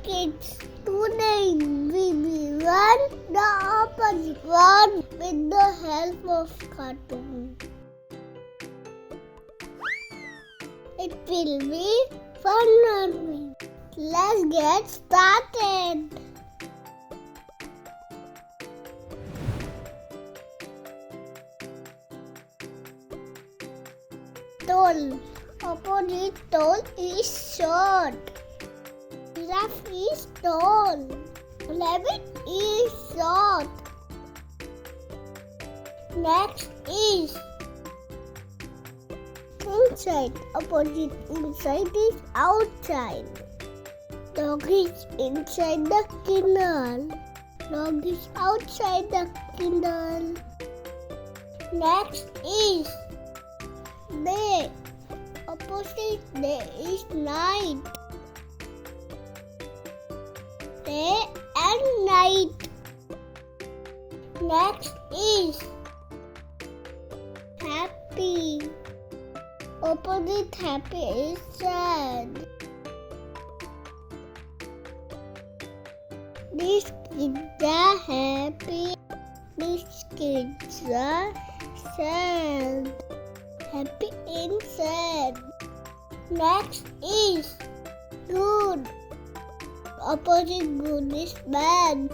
kids. Today we will learn the opposite word with the help of cartoon. It will be fun learning. Let's get started. Tall. Opposite tall is short. Giraffe is tall. Rabbit is short. Next is inside. Opposite inside is outside. Dog is inside the kennel. Dog is outside the kennel. Next is day. Opposite day is night. Day and night. Next is happy. Opposite happy is sad. These kids are happy. These kids are sad. Happy and sad. Next is good. Opposite good is bad.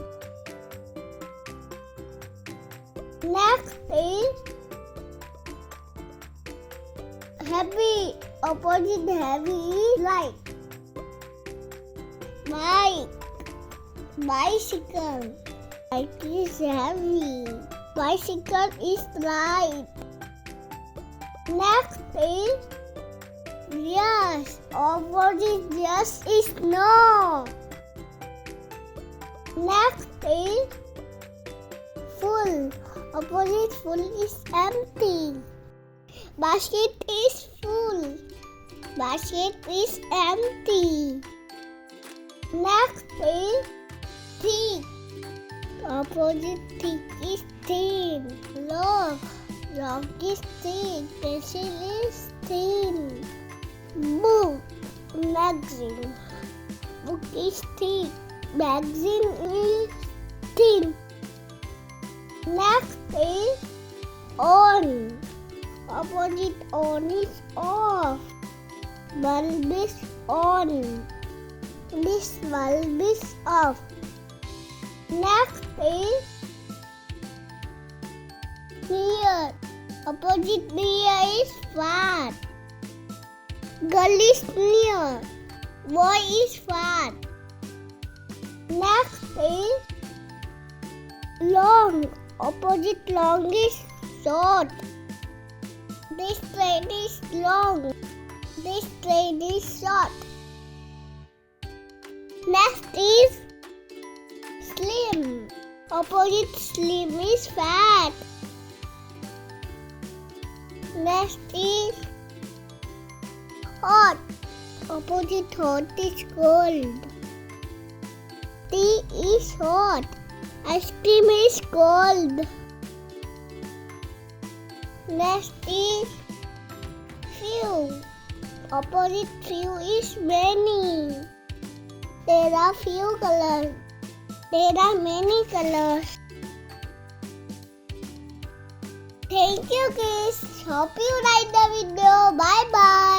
Next is heavy. Opposite heavy is light. Bike. Bicycle. Bike is heavy. Bicycle is light. Next is yes. Opposite yes is no. Next is full. Opposite full is empty. Basket is full. Basket is empty. Next is thick. Opposite thick is thin. Long. Long is thin. Pencil is thin. Book. Magazine. Book is thick. Magazine is thin. Next is on. Opposite on is off. Bulb is on. This bulb is off. Next is near. Opposite near is far. Girl is near. Boy is far. Next is long. Opposite long is short. This train is long. This train is short. Next is slim. Opposite slim is fat. Next is hot. Opposite hot is cold. Tea is hot. Ice cream is cold. Next is few. Opposite few is many. There are few colors. There are many colors. Thank you kids. Hope you like the video. Bye bye.